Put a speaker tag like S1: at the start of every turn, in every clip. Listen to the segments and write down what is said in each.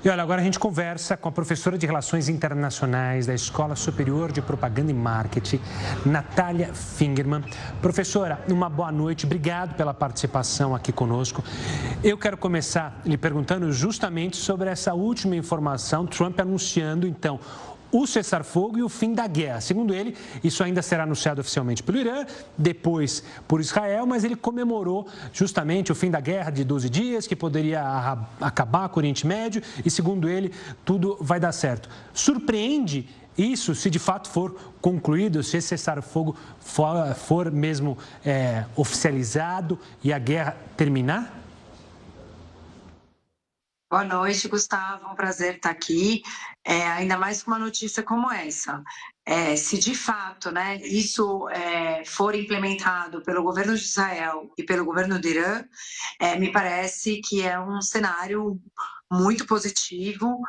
S1: E olha, agora a gente conversa com a professora de Relações Internacionais da Escola Superior de Propaganda e Marketing, Natália Fingerman. Professora, uma boa noite, obrigado pela participação aqui conosco. Eu quero começar lhe perguntando justamente sobre essa última informação, Trump anunciando, então, o cessar-fogo e o fim da guerra. Segundo ele, isso ainda será anunciado oficialmente pelo Irã, depois por Israel, mas ele comemorou justamente o fim da guerra de 12 dias, que poderia acabar com o Oriente Médio, e segundo ele, tudo vai dar certo. Surpreende isso, se de fato for concluído, se esse cessar-fogo for mesmo oficializado e a guerra terminar?
S2: Boa noite, Gustavo. É um prazer estar aqui, ainda mais com uma notícia como essa. Se de fato, né, isso for implementado pelo governo de Israel e pelo governo do Irã, me parece que é um cenário muito positivo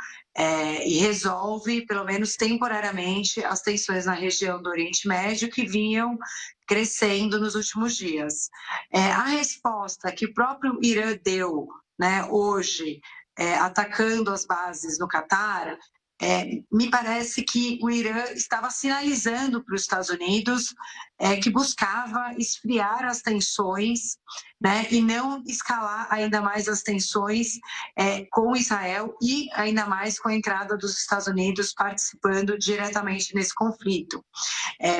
S2: e resolve, pelo menos temporariamente, as tensões na região do Oriente Médio que vinham crescendo nos últimos dias. A resposta que o próprio Irã deu, né, hoje, atacando as bases no Catar, me parece que o Irã estava sinalizando para os Estados Unidos que buscava esfriar as tensões, né, e não escalar ainda mais as tensões com Israel e ainda mais com a entrada dos Estados Unidos participando diretamente nesse conflito.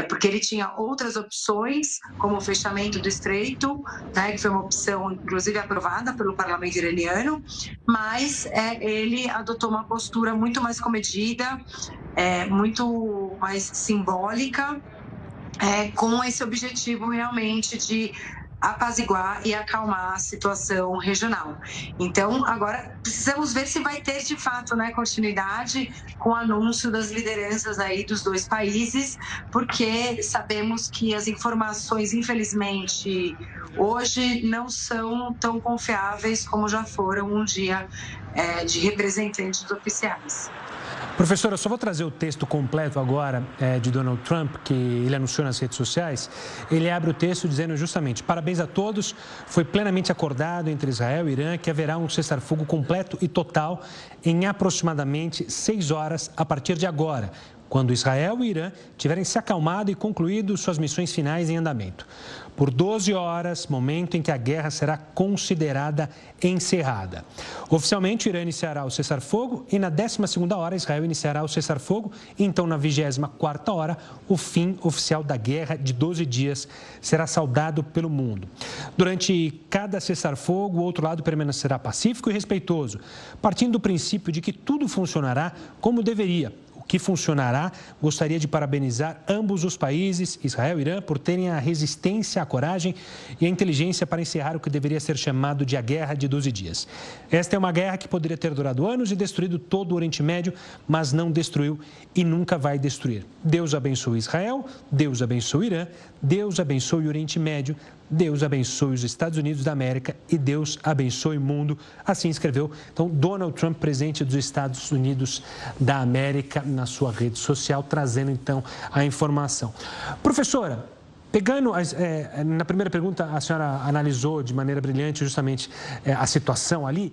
S2: Porque ele tinha outras opções, como o fechamento do estreito, né, que foi uma opção, inclusive, aprovada pelo parlamento iraniano, mas ele adotou uma postura muito mais comedida, muito mais simbólica, com esse objetivo realmente de apaziguar e acalmar a situação regional. Então, agora precisamos ver se vai ter de fato, né, continuidade com o anúncio das lideranças aí dos dois países, porque sabemos que as informações, infelizmente, hoje não são tão confiáveis como já foram um dia de representantes oficiais.
S1: Professora, eu só vou trazer o texto completo agora de Donald Trump, que ele anunciou nas redes sociais. Ele abre o texto dizendo justamente: parabéns a todos, foi plenamente acordado entre Israel e Irã que haverá um cessar-fogo completo e total em aproximadamente 6 horas a partir de agora, quando Israel e Irã tiverem se acalmado e concluído suas missões finais em andamento. Por 12 horas, momento em que a guerra será considerada encerrada. Oficialmente, o Irã iniciará o cessar-fogo e na 12ª hora, Israel iniciará o cessar-fogo. E então, na 24ª hora, o fim oficial da guerra de 12 dias será saudado pelo mundo. Durante cada cessar-fogo, o outro lado permanecerá pacífico e respeitoso, partindo do princípio de que tudo funcionará como deveria. Que funcionará, gostaria de parabenizar ambos os países, Israel e Irã, por terem a resistência, a coragem e a inteligência para encerrar o que deveria ser chamado de a Guerra de 12 dias. Esta é uma guerra que poderia ter durado anos e destruído todo o Oriente Médio, mas não destruiu e nunca vai destruir. Deus abençoe Israel, Deus abençoe o Irã, Deus abençoe o Oriente Médio, Deus abençoe os Estados Unidos da América e Deus abençoe o mundo. Assim escreveu, então, Donald Trump, presidente dos Estados Unidos da América, na sua rede social, trazendo, então, a informação. Professora, pegando, na primeira pergunta, a senhora analisou de maneira brilhante justamente a situação ali,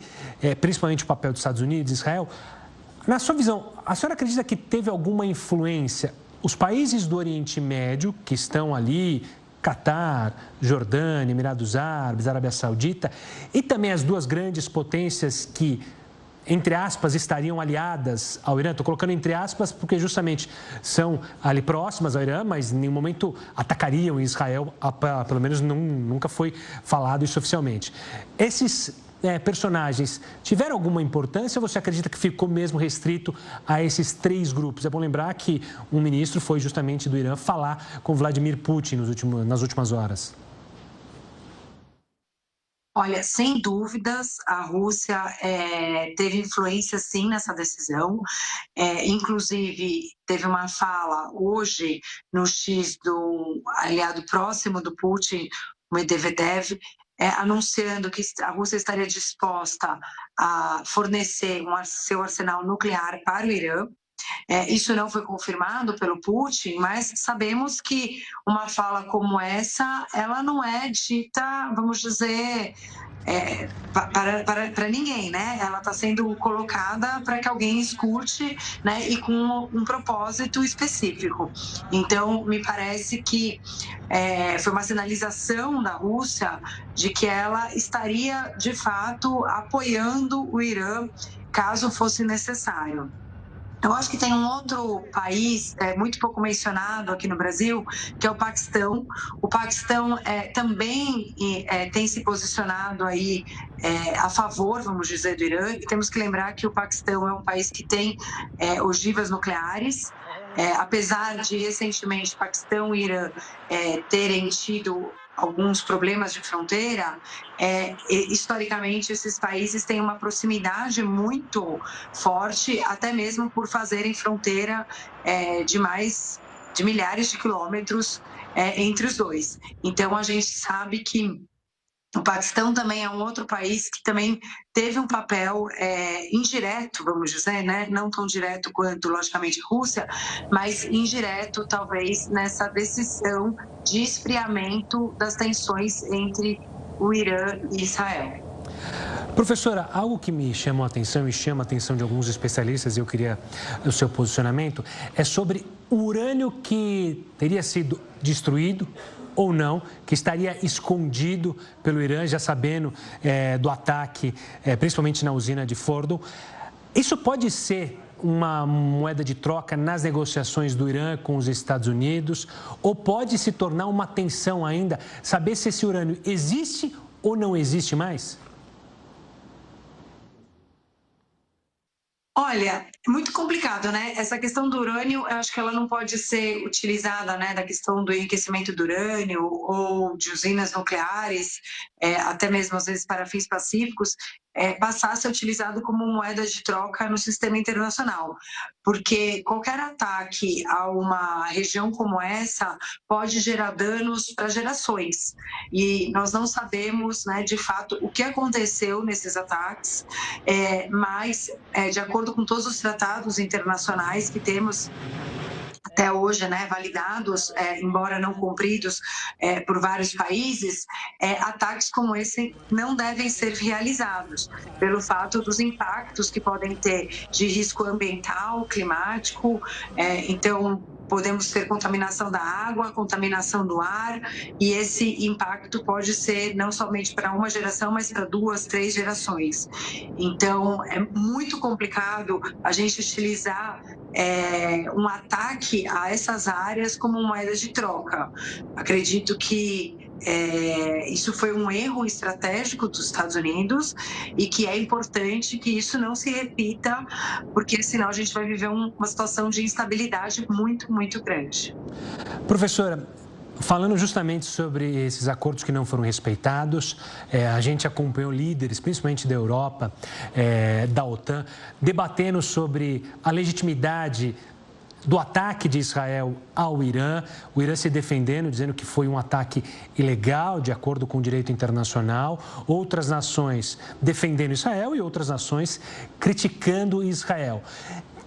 S1: principalmente o papel dos Estados Unidos e Israel. Na sua visão, a senhora acredita que teve alguma influência os países do Oriente Médio, que estão ali, Catar, Jordânia, Emirados Árabes, Arábia Saudita, e também as duas grandes potências que, entre aspas, estariam aliadas ao Irã? Estou colocando entre aspas porque justamente são ali próximas ao Irã, mas em nenhum momento atacariam Israel, pelo menos nunca foi falado isso oficialmente. Esses personagens tiveram alguma importância ou você acredita que ficou mesmo restrito a esses 3 grupos? É bom lembrar que um ministro foi justamente do Irã falar com Vladimir Putin nas últimas horas.
S2: Olha, sem dúvidas, a Rússia teve influência, sim, nessa decisão. Inclusive, teve uma fala hoje no X do aliado próximo do Putin, o Medvedev, anunciando que a Rússia estaria disposta a fornecer seu arsenal nuclear para o Irã. Isso não foi confirmado pelo Putin, mas sabemos que uma fala como essa, ela não é dita, vamos dizer, para ninguém, né? Ela está sendo colocada para que alguém escute, né? E com um propósito específico. Então, me parece que foi uma sinalização da Rússia de que ela estaria, de fato, apoiando o Irã caso fosse necessário. Eu acho que tem um outro país muito pouco mencionado aqui no Brasil, que é o Paquistão. O Paquistão também tem se posicionado aí a favor, vamos dizer, do Irã. E temos que lembrar que o Paquistão é um país que tem ogivas nucleares. Apesar de recentemente Paquistão e Irã terem tido alguns problemas de fronteira, historicamente esses países têm uma proximidade muito forte, até mesmo por fazerem fronteira de milhares de quilômetros entre os dois. Então, a gente sabe que o Paquistão também é um outro país que também teve um papel indireto, vamos dizer, né? Não tão direto quanto, logicamente, a Rússia, mas indireto, talvez, nessa decisão de esfriamento das tensões entre o Irã e Israel.
S1: Professora, algo que me chamou a atenção e chama a atenção de alguns especialistas, e eu queria o seu posicionamento, é sobre o urânio que teria sido destruído ou não, que estaria escondido pelo Irã, já sabendo do ataque, principalmente na usina de Fordow. Isso pode ser uma moeda de troca nas negociações do Irã com os Estados Unidos, ou pode se tornar uma tensão ainda, saber se esse urânio existe ou não existe mais?
S2: Olha, é muito complicado, né? Essa questão do urânio, eu acho que ela não pode ser utilizada, né, da questão do enriquecimento do urânio ou de usinas nucleares, até mesmo às vezes para fins pacíficos, passar a ser utilizado como moeda de troca no sistema internacional, porque qualquer ataque a uma região como essa pode gerar danos para gerações, e nós não sabemos, né, de fato, o que aconteceu nesses ataques, mas, de acordo com todos os tratados internacionais que temos até hoje, né, validados, embora não cumpridos por vários países, ataques como esse não devem ser realizados, pelo fato dos impactos que podem ter de risco ambiental, climático, então podemos ter contaminação da água, contaminação do ar, e esse impacto pode ser não somente para uma geração, mas para 2, 3 gerações. Então, é muito complicado a gente utilizar um ataque a essas áreas como moeda de troca. Acredito que isso foi um erro estratégico dos Estados Unidos e que é importante que isso não se repita, porque senão a gente vai viver uma situação de instabilidade muito, muito grande.
S1: Professora, falando justamente sobre esses acordos que não foram respeitados, a gente acompanhou líderes, principalmente da Europa, da OTAN, debatendo sobre a legitimidade do ataque de Israel ao Irã, o Irã se defendendo, dizendo que foi um ataque ilegal, de acordo com o direito internacional, outras nações defendendo Israel e outras nações criticando Israel.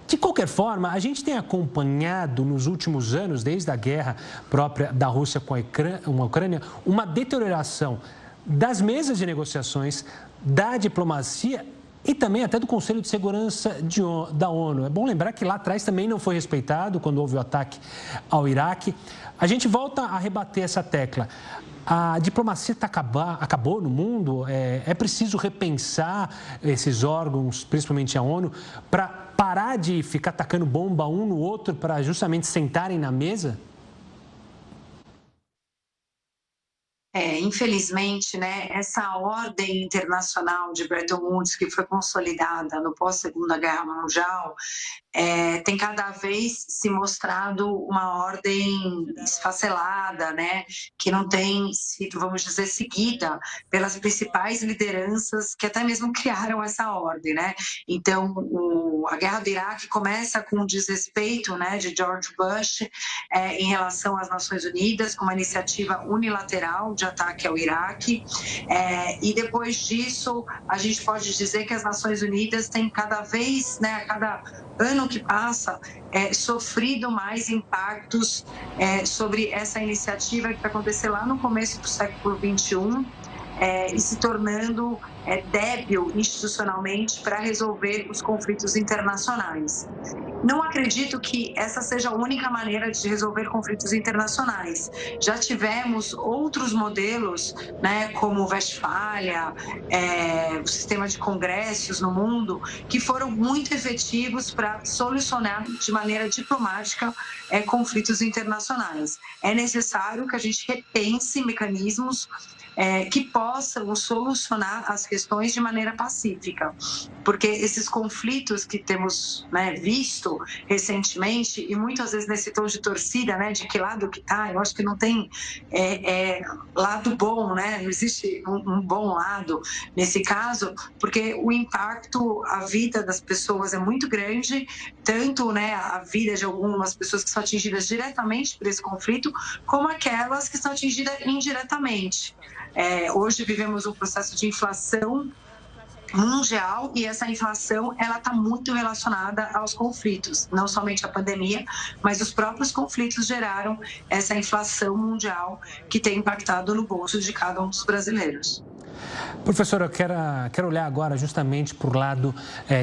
S1: De qualquer forma, a gente tem acompanhado nos últimos anos, desde a guerra própria da Rússia com a Ucrânia, uma deterioração das mesas de negociações, da diplomacia e também até do Conselho de Segurança da ONU. É bom lembrar que lá atrás também não foi respeitado quando houve o ataque ao Iraque. A gente volta a rebater essa tecla. A diplomacia acabou no mundo, é preciso repensar esses órgãos, principalmente a ONU, para parar de ficar tacando bomba um no outro para justamente sentarem na mesa?
S2: Infelizmente, né, essa ordem internacional de Bretton Woods, que foi consolidada no pós-Segunda Guerra Mundial, tem cada vez se mostrado uma ordem esfacelada, né, que não tem sido, vamos dizer, seguida pelas principais lideranças que até mesmo criaram essa ordem, né. Então, a guerra do Iraque começa com o desrespeito, né, de George Bush em relação às Nações Unidas, com uma iniciativa unilateral de ataque ao Iraque, e depois disso a gente pode dizer que as Nações Unidas têm cada vez, né, a cada ano que passa, sofrido mais impactos sobre essa iniciativa que aconteceu lá no começo do século XXI, e se tornando débil institucionalmente para resolver os conflitos internacionais. Não acredito que essa seja a única maneira de resolver conflitos internacionais. Já tivemos outros modelos, né, como o Westfália, o sistema de congressos no mundo, que foram muito efetivos para solucionar de maneira diplomática conflitos internacionais. É necessário que a gente repense mecanismos que possam solucionar as questões de maneira pacífica, porque esses conflitos que temos, né, visto recentemente, e muitas vezes nesse tom de torcida, né, de que lado que está, eu acho que não tem lado bom, né, não existe um bom lado nesse caso, porque o impacto, a vida das pessoas é muito grande, tanto, né, a vida de algumas pessoas que são atingidas diretamente por esse conflito, como aquelas que são atingidas indiretamente. Hoje vivemos um processo de inflação mundial e essa inflação ela está muito relacionada aos conflitos, não somente a pandemia, mas os próprios conflitos geraram essa inflação mundial que tem impactado no bolso de cada um dos brasileiros.
S1: Professora, eu quero olhar agora justamente para o lado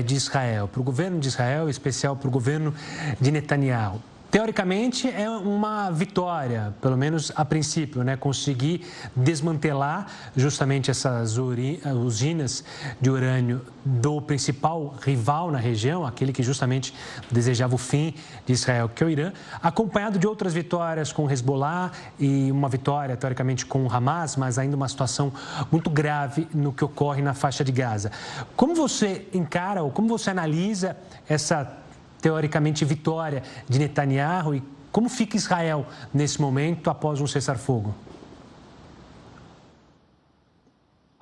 S1: de Israel, para o governo de Israel, em especial para o governo de Netanyahu. Teoricamente, é uma vitória, pelo menos a princípio, né? Conseguir desmantelar justamente essas usinas de urânio do principal rival na região, aquele que justamente desejava o fim de Israel, que é o Irã, acompanhado de outras vitórias com o Hezbollah e uma vitória, teoricamente, com o Hamas, mas ainda uma situação muito grave no que ocorre na faixa de Gaza. Como você encara ou como você analisa essa teoricamente, vitória de Netanyahu e como fica Israel nesse momento após um cessar-fogo?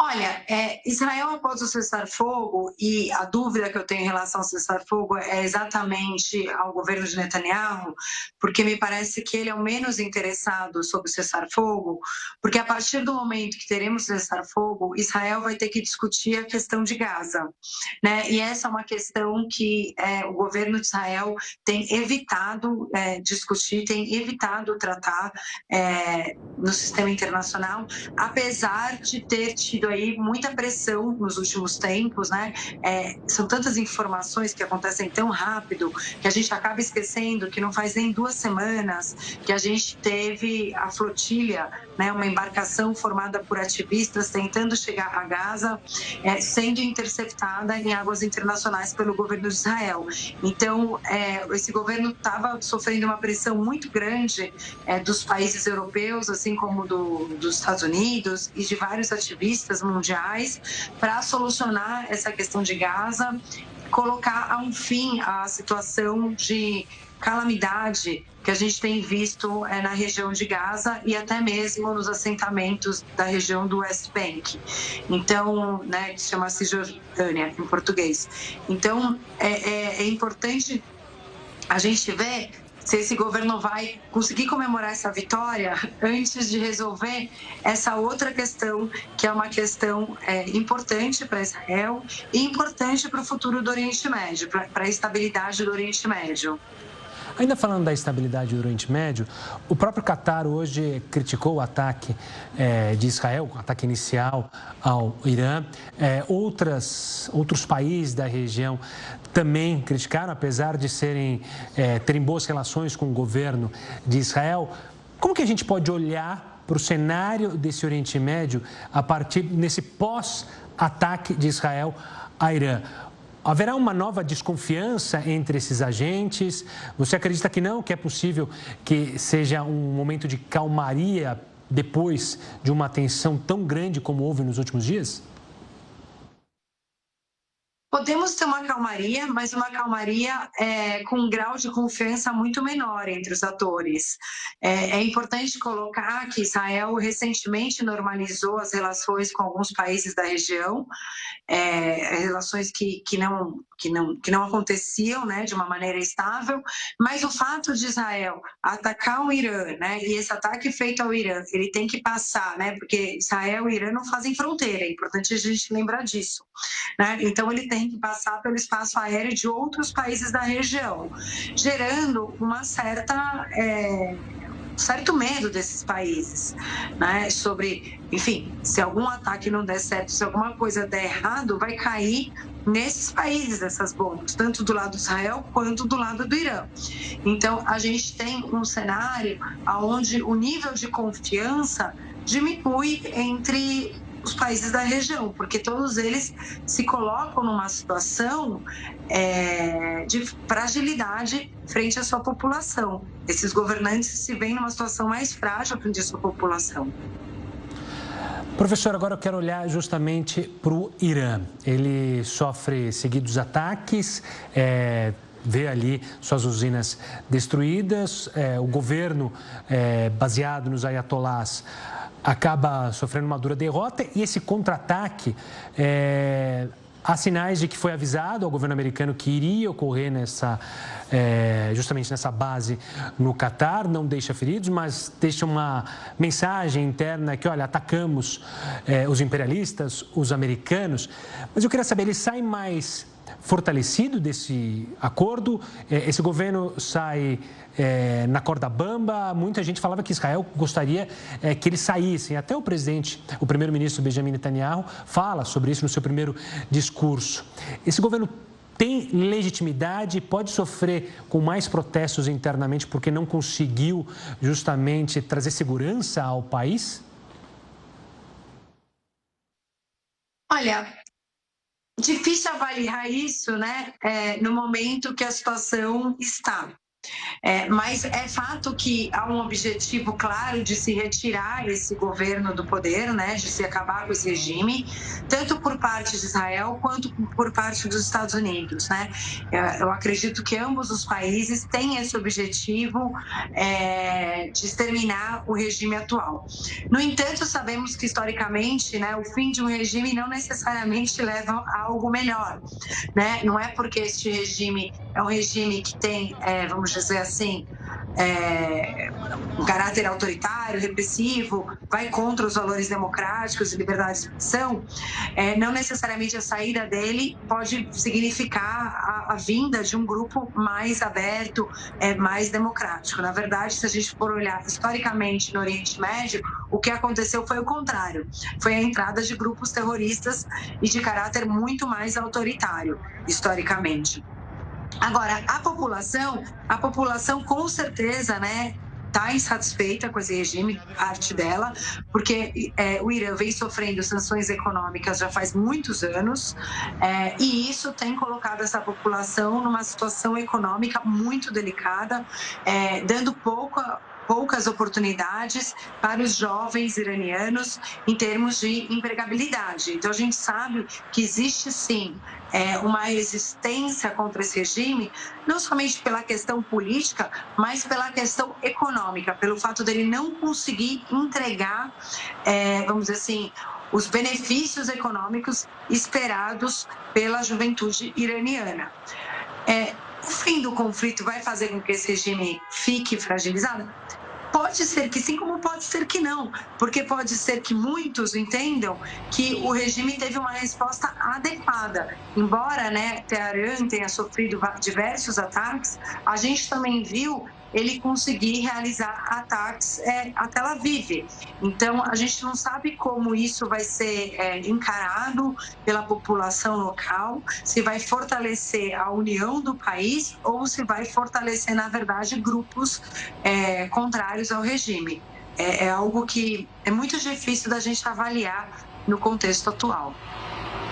S2: Olha, Israel após o cessar-fogo, e a dúvida que eu tenho em relação ao cessar-fogo é exatamente ao governo de Netanyahu, porque me parece que ele é o menos interessado sobre o cessar-fogo, porque a partir do momento que teremos cessar-fogo, Israel vai ter que discutir a questão de Gaza, né? E essa é uma questão que o governo de Israel tem evitado discutir, tem evitado tratar no sistema internacional, apesar de ter tido aí muita pressão nos últimos tempos, né? São tantas informações que acontecem tão rápido que a gente acaba esquecendo que não faz nem 2 semanas que a gente teve a flotilha, né? Uma embarcação formada por ativistas tentando chegar a Gaza, sendo interceptada em águas internacionais pelo governo de Israel. Então, esse governo estava sofrendo uma pressão muito grande dos países europeus, assim como dos Estados Unidos e de vários ativistas mundiais para solucionar essa questão de Gaza, colocar um fim à situação de calamidade que a gente tem visto na região de Gaza e até mesmo nos assentamentos da região do West Bank. Então, né, que se chama Cisjordânia em português. Então, é importante a gente ver se esse governo vai conseguir comemorar essa vitória antes de resolver essa outra questão, que é uma questão importante para Israel e importante para o futuro do Oriente Médio, para a estabilidade do Oriente Médio.
S1: Ainda falando da estabilidade do Oriente Médio, o próprio Qatar hoje criticou o ataque de Israel, o ataque inicial ao Irã. Outros países da região também criticaram, apesar de terem boas relações com o governo de Israel. Como que a gente pode olhar para o cenário desse Oriente Médio a partir nesse pós-ataque de Israel a Irã? Haverá uma nova desconfiança entre esses agentes? Você acredita que não, que é possível que seja um momento de calmaria depois de uma tensão tão grande como houve nos últimos dias?
S2: Podemos ter uma calmaria, mas uma calmaria com um grau de confiança muito menor entre os atores. É importante colocar que Israel recentemente normalizou as relações com alguns países da região, relações que não aconteciam, né, de uma maneira estável, mas o fato de Israel atacar o Irã, né, e esse ataque feito ao Irã, ele tem que passar, né, porque Israel e Irã não fazem fronteira, é importante a gente lembrar disso, né, então ele tem que passar pelo espaço aéreo de outros países da região, gerando uma certo medo desses países, né? Sobre, enfim, se algum ataque não der certo, se alguma coisa der errado, vai cair nesses países essas bombas, tanto do lado de Israel quanto do lado do Irã. Então, a gente tem um cenário onde o nível de confiança diminui entre os países da região, porque todos eles se colocam numa situação de fragilidade frente à sua população. Esses governantes se veem numa situação mais frágil frente à sua população.
S1: Professor, agora eu quero olhar justamente para o Irã. Ele sofre seguidos ataques, vê ali suas usinas destruídas, o governo baseado nos ayatolás acaba sofrendo uma dura derrota e esse contra-ataque, há sinais de que foi avisado ao governo americano que iria ocorrer justamente nessa base no Catar, não deixa feridos, mas deixa uma mensagem interna que, olha, atacamos os imperialistas, os americanos. Mas eu queria saber, ele sai mais fortalecido desse acordo? Esse governo sai na corda bamba? Muita gente falava que Israel gostaria que eles saíssem. Até o primeiro-ministro Benjamin Netanyahu fala sobre isso no seu primeiro discurso. Esse governo tem legitimidade, pode sofrer com mais protestos internamente porque não conseguiu justamente trazer segurança ao país?
S2: Olha, difícil avaliar isso, né, no momento que a situação está. Mas é fato que há um objetivo claro de se retirar esse governo do poder, né, de se acabar com esse regime, tanto por parte de Israel quanto por parte dos Estados Unidos, né? Eu acredito que ambos os países têm esse objetivo de exterminar o regime atual. No entanto, sabemos que historicamente, né, o fim de um regime não necessariamente leva a algo melhor, né? Não é porque este regime é um regime que tem, vamos dizer assim, um caráter autoritário, repressivo, vai contra os valores democráticos e liberdade de expressão, não necessariamente a saída dele pode significar a vinda de um grupo mais aberto, mais democrático. Na verdade, se a gente for olhar historicamente no Oriente Médio, o que aconteceu foi o contrário, foi a entrada de grupos terroristas e de caráter muito mais autoritário, historicamente. Agora, a população com certeza, né, está insatisfeita com esse regime, parte dela, porque o Irã vem sofrendo sanções econômicas já faz muitos anos, e isso tem colocado essa população numa situação econômica muito delicada, dando poucas oportunidades para os jovens iranianos em termos de empregabilidade. Então, a gente sabe que existe, sim, uma resistência contra esse regime, não somente pela questão política, mas pela questão econômica, pelo fato dele não conseguir entregar, vamos dizer assim, os benefícios econômicos esperados pela juventude iraniana. O fim do conflito vai fazer com que esse regime fique fragilizado? Pode ser que sim, como pode ser que não, porque pode ser que muitos entendam que o regime teve uma resposta adequada. Embora, né, Teherã tenha sofrido diversos ataques, a gente também viu ele conseguir realizar ataques a Tel Aviv. Então, a gente não sabe como isso vai ser encarado pela população local, se vai fortalecer a união do país ou se vai fortalecer, na verdade, grupos contrários ao regime. É algo que é muito difícil da gente avaliar no contexto atual.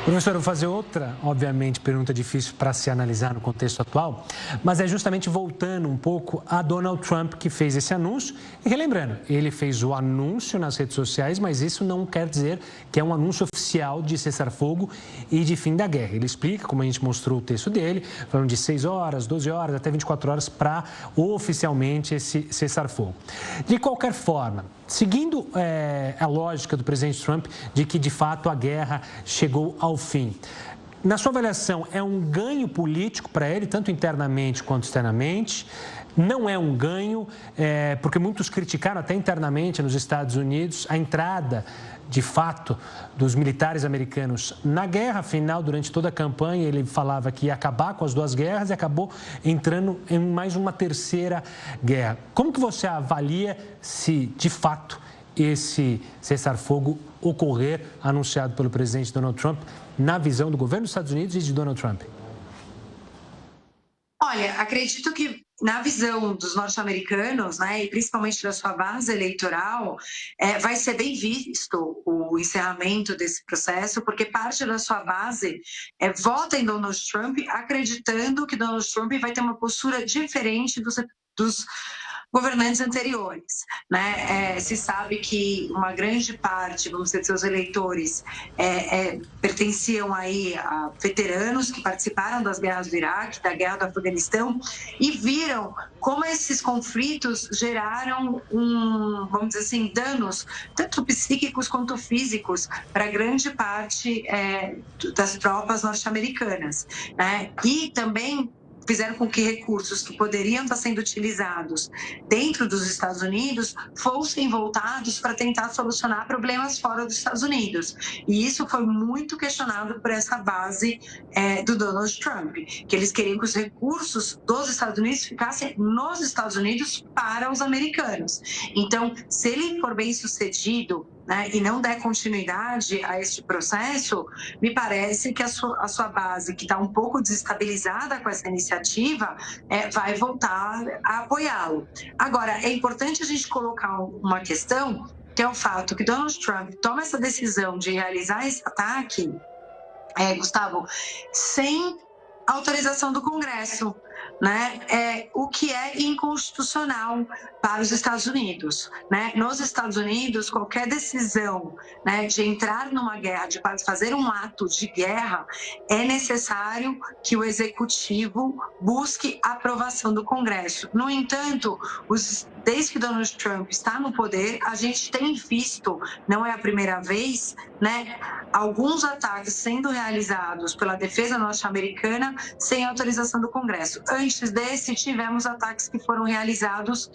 S1: Professor, eu vou fazer outra, obviamente, pergunta difícil para se analisar no contexto atual, mas é justamente voltando um pouco a Donald Trump, que fez esse anúncio. E relembrando, ele fez o anúncio nas redes sociais, mas isso não quer dizer que é um anúncio oficial de cessar-fogo e de fim da guerra. Ele explica, como a gente mostrou o texto dele, falando de 6 horas, 12 horas, até 24 horas para oficialmente esse cessar-fogo. De qualquer forma, seguindo a lógica do presidente Trump de que, de fato, a guerra chegou ao fim. Na sua avaliação, é um ganho político para ele, tanto internamente quanto externamente? Não é um ganho, porque muitos criticaram até internamente nos Estados Unidos a entrada, de fato, dos militares americanos na guerra. Afinal, durante toda a campanha, ele falava que ia acabar com as 2 guerras e acabou entrando em mais uma terceira guerra. Como que você avalia se, de fato, esse cessar-fogo ocorrer, anunciado pelo presidente Donald Trump, na visão do governo dos Estados Unidos e de Donald Trump?
S2: Olha, acredito que na visão dos norte-americanos, né, e principalmente da sua base eleitoral, vai ser bem visto o encerramento desse processo, porque parte da sua base vota em Donald Trump, acreditando que Donald Trump vai ter uma postura diferente dos governantes anteriores, né? Se sabe que uma grande parte, vamos dizer, de seus eleitores pertenciam aí a veteranos que participaram das guerras do Iraque, da guerra do Afeganistão, e viram como esses conflitos geraram vamos dizer assim, danos, tanto psíquicos quanto físicos, para grande parte das tropas norte-americanas, né? E também fizeram com que recursos que poderiam estar sendo utilizados dentro dos Estados Unidos fossem voltados para tentar solucionar problemas fora dos Estados Unidos. E isso foi muito questionado por essa base do Donald Trump, que eles queriam que os recursos dos Estados Unidos ficassem nos Estados Unidos para os americanos. Então, se ele for bem sucedido, né, e não der continuidade a este processo, me parece que a sua base, que está um pouco desestabilizada com essa iniciativa, vai voltar a apoiá-lo. Agora, é importante a gente colocar uma questão, que é o fato que Donald Trump toma essa decisão de realizar esse ataque, Gustavo, sem autorização do Congresso, né? O que é inconstitucional para os Estados Unidos, né? Nos Estados Unidos, qualquer decisão, né, de entrar numa guerra, de fazer um ato de guerra, é necessário que o executivo busque a aprovação do Congresso. No entanto, desde que Donald Trump está no poder, a gente tem visto, não é a primeira vez, né, alguns ataques sendo realizados pela defesa norte-americana sem autorização do Congresso. Antes desse, tivemos ataques que foram realizados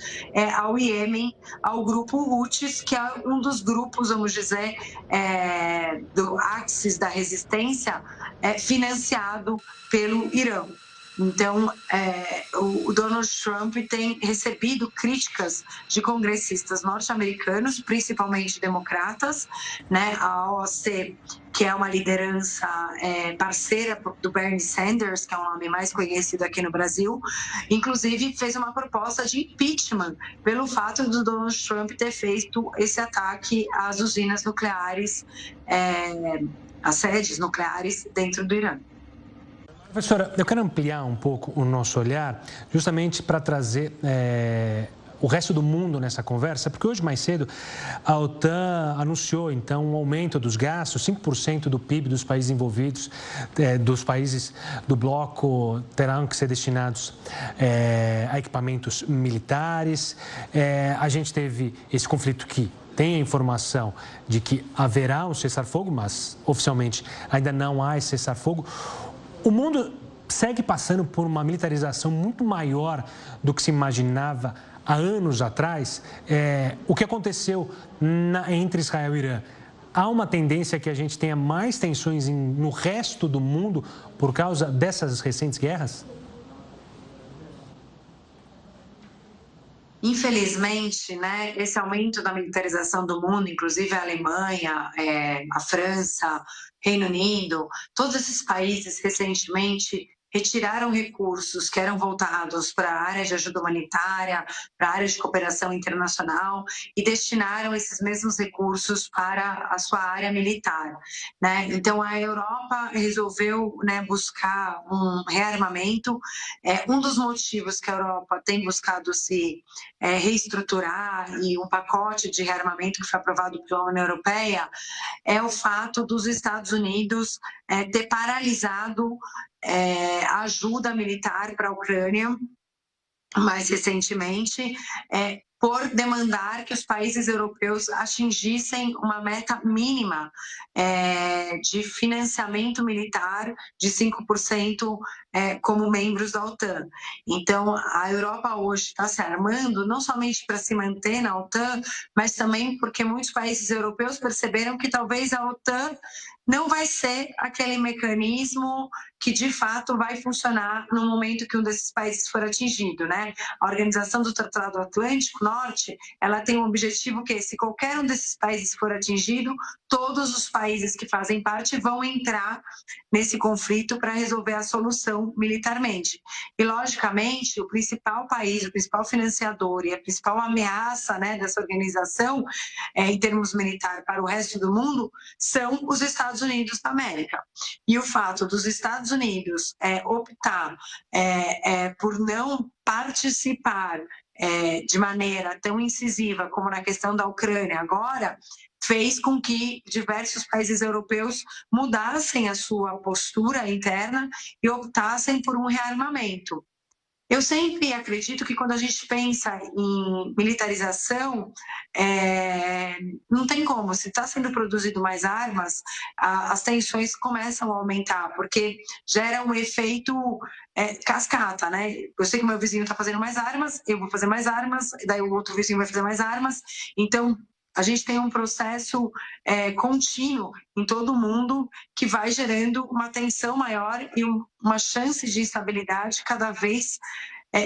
S2: ao Iêmen, ao grupo Houthis, que é um dos grupos, vamos dizer, do Axis da resistência, financiado pelo Irã. Então, o Donald Trump tem recebido críticas de congressistas norte-americanos, principalmente democratas, né? A AOC, que é uma liderança parceira do Bernie Sanders, que é o nome mais conhecido aqui no Brasil, inclusive fez uma proposta de impeachment pelo fato do Donald Trump ter feito esse ataque às usinas nucleares, às sedes nucleares dentro do Irã.
S1: Professora, eu quero ampliar um pouco o nosso olhar, justamente para trazer o resto do mundo nessa conversa, porque hoje, mais cedo, a OTAN anunciou, então, um aumento dos gastos, 5% do PIB dos países envolvidos, dos países do bloco, terão que ser destinados a equipamentos militares. A gente teve esse conflito que tem a informação de que haverá um cessar-fogo, mas oficialmente ainda não há esse cessar-fogo. O mundo segue passando por uma militarização muito maior do que se imaginava há anos atrás. O que aconteceu entre Israel e Irã? Há uma tendência que a gente tenha mais tensões no resto do mundo por causa dessas recentes guerras?
S2: Infelizmente, né, esse aumento da militarização do mundo, inclusive a Alemanha, a França, Reino Unido, todos esses países recentemente retiraram recursos que eram voltados para a área de ajuda humanitária, para a área de cooperação internacional e destinaram esses mesmos recursos para a sua área militar, né? Então, a Europa resolveu, né, buscar um rearmamento. Um dos motivos que a Europa tem buscado se reestruturar e um pacote de rearmamento que foi aprovado pela União Europeia é o fato dos Estados Unidos ter paralisado a ajuda militar para a Ucrânia mais recentemente, por demandar que os países europeus atingissem uma meta mínima de financiamento militar de 5% como membros da OTAN. Então, a Europa hoje está se armando não somente para se manter na OTAN, mas também porque muitos países europeus perceberam que talvez a OTAN não vai ser aquele mecanismo que, de fato, vai funcionar no momento que um desses países for atingido, né? A Organização do Tratado Atlântico Norte, ela tem um objetivo que, se qualquer um desses países for atingido, todos os países que fazem parte vão entrar nesse conflito para resolver a solução militarmente. E, logicamente, o principal país, o principal financiador e a principal ameaça, né, dessa organização, em termos militares para o resto do mundo, são os Estados Unidos da América. E o fato dos Estados Unidos optar por não participar de maneira tão incisiva como na questão da Ucrânia agora, fez com que diversos países europeus mudassem a sua postura interna e optassem por um rearmamento. Eu sempre acredito que quando a gente pensa em militarização, não tem como, se está sendo produzido mais armas, as tensões começam a aumentar, porque gera um efeito cascata, né? Eu sei que meu vizinho está fazendo mais armas, eu vou fazer mais armas, daí o outro vizinho vai fazer mais armas, então a gente tem um processo contínuo em todo o mundo que vai gerando uma tensão maior e uma chance de instabilidade cada vez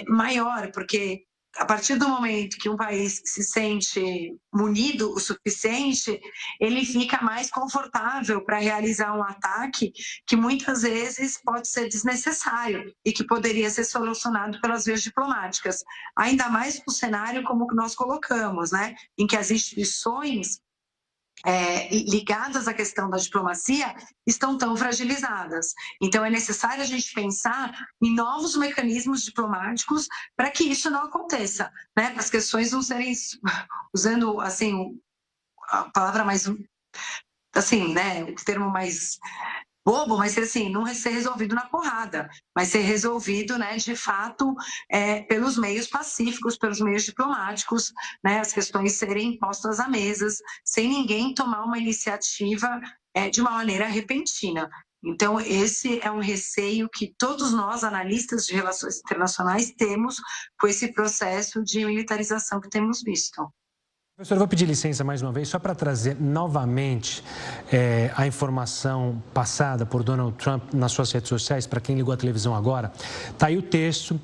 S2: maior, porque a partir do momento que um país se sente munido o suficiente, ele fica mais confortável para realizar um ataque que muitas vezes pode ser desnecessário e que poderia ser solucionado pelas vias diplomáticas. Ainda mais no cenário como que nós colocamos, né? Em que as instituições ligadas à questão da diplomacia estão tão fragilizadas. Então, é necessário a gente pensar em novos mecanismos diplomáticos para que isso não aconteça, né? Para as questões não serem, usando assim a palavra mais, assim, né? O termo mais bobo, mas assim, não ser resolvido na porrada, mas ser resolvido, né, de fato, pelos meios pacíficos, pelos meios diplomáticos, né, as questões serem postas à mesa, sem ninguém tomar uma iniciativa de uma maneira repentina. Então, esse é um receio que todos nós, analistas de relações internacionais, temos com esse processo de militarização que temos visto.
S1: Professor, eu vou pedir licença mais uma vez, só para trazer novamente a informação passada por Donald Trump nas suas redes sociais, para quem ligou a televisão agora. Está aí o texto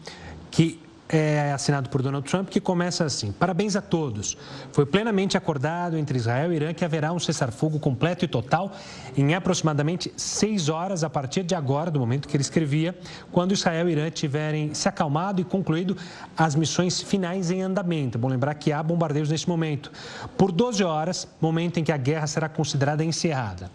S1: que é assinado por Donald Trump, que começa assim: parabéns a todos. Foi plenamente acordado entre Israel e Irã que haverá um cessar-fogo completo e total em aproximadamente 6 horas a partir de agora, do momento que ele escrevia, quando Israel e Irã tiverem se acalmado e concluído as missões finais em andamento. Bom lembrar que há bombardeios nesse momento. Por 12 horas, momento em que a guerra será considerada encerrada.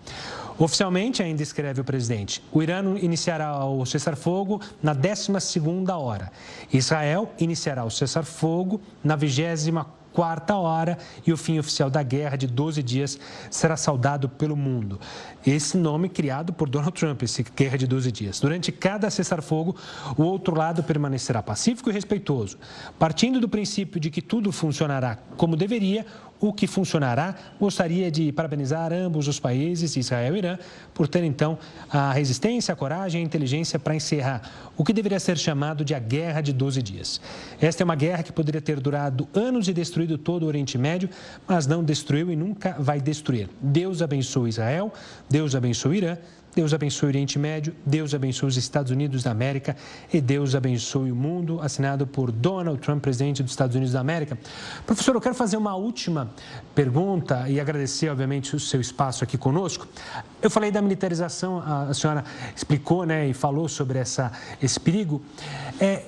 S1: Oficialmente, ainda escreve o presidente, o Irã iniciará o cessar-fogo na 12ª hora. Israel iniciará o cessar-fogo na 24ª hora e o fim oficial da guerra de 12 dias será saudado pelo mundo. Esse nome criado por Donald Trump, esse guerra de 12 dias. Durante cada cessar-fogo, o outro lado permanecerá pacífico e respeitoso. Partindo do princípio de que tudo funcionará como deveria, o que funcionará, gostaria de parabenizar ambos os países, Israel e Irã, por ter, então, a resistência, a coragem e a inteligência para encerrar o que deveria ser chamado de a Guerra de 12 dias. Esta é uma guerra que poderia ter durado anos e destruído todo o Oriente Médio, mas não destruiu e nunca vai destruir. Deus abençoe Israel, Deus abençoe Irã, Deus abençoe o Oriente Médio, Deus abençoe os Estados Unidos da América e Deus abençoe o mundo, assinado por Donald Trump, presidente dos Estados Unidos da América. Professor, eu quero fazer uma última pergunta e agradecer, obviamente, o seu espaço aqui conosco. Eu falei da militarização, a senhora explicou, né, e falou sobre esse perigo.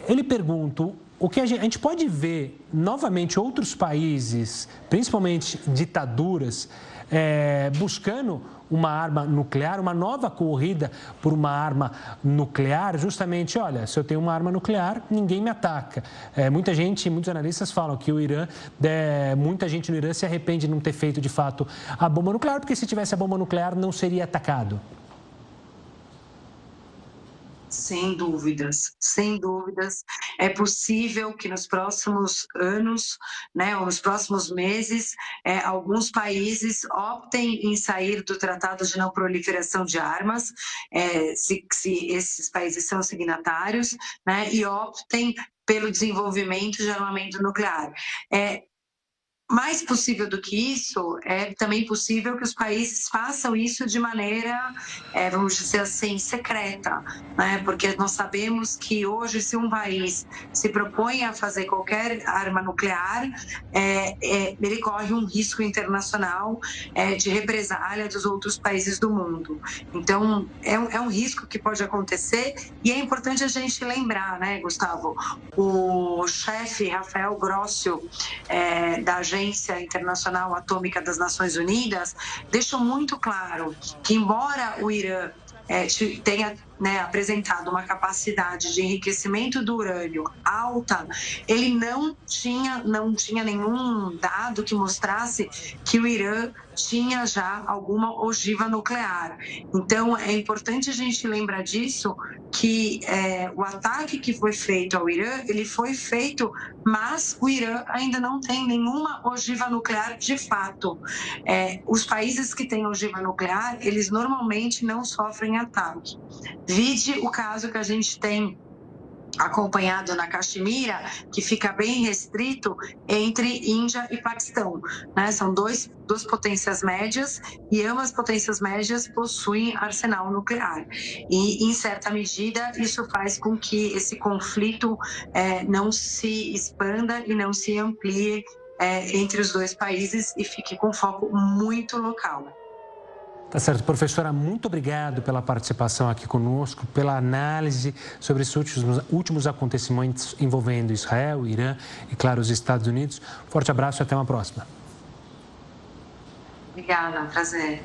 S1: Eu lhe pergunto, o que a gente pode ver novamente outros países, principalmente ditaduras, buscando uma arma nuclear, uma nova corrida por uma arma nuclear, justamente, olha, se eu tenho uma arma nuclear, ninguém me ataca. Muitos analistas falam que o Irã, muita gente no Irã se arrepende de não ter feito, de fato, a bomba nuclear, porque se tivesse a bomba nuclear, não seria atacado.
S2: Sem dúvidas, sem dúvidas. É possível que nos próximos anos, né, ou nos próximos meses, alguns países optem em sair do Tratado de Não Proliferação de Armas, se esses países são signatários, né, e optem pelo desenvolvimento de armamento nuclear. Mais possível do que isso, é também possível que os países façam isso de maneira, vamos dizer assim, secreta, né? Porque nós sabemos que hoje, se um país se propõe a fazer qualquer arma nuclear, ele corre um risco internacional de represália dos outros países do mundo. Então, é um risco que pode acontecer e é importante a gente lembrar, né, Gustavo? O chefe Rafael Grossio, da Agência Internacional Atômica das Nações Unidas, deixou muito claro que, embora o Irã tenha, né, apresentado uma capacidade de enriquecimento do urânio alta, ele não tinha nenhum dado que mostrasse que o Irã tinha já alguma ogiva nuclear. Então, é importante a gente lembrar disso, que o ataque que foi feito ao Irã, ele foi feito, mas o Irã ainda não tem nenhuma ogiva nuclear de fato. Os países que têm ogiva nuclear, eles normalmente não sofrem ataque. Vide o caso que a gente tem acompanhado na Caxemira, que fica bem restrito entre Índia e Paquistão, né? São duas potências médias e ambas potências médias possuem arsenal nuclear. E, em certa medida, isso faz com que esse conflito não se expanda e não se amplie entre os dois países e fique com foco muito local.
S1: Tá certo, professora, muito obrigado pela participação aqui conosco, pela análise sobre esses últimos acontecimentos envolvendo Israel, Irã e, claro, os Estados Unidos. Forte abraço e até uma próxima.
S2: Obrigada, prazer.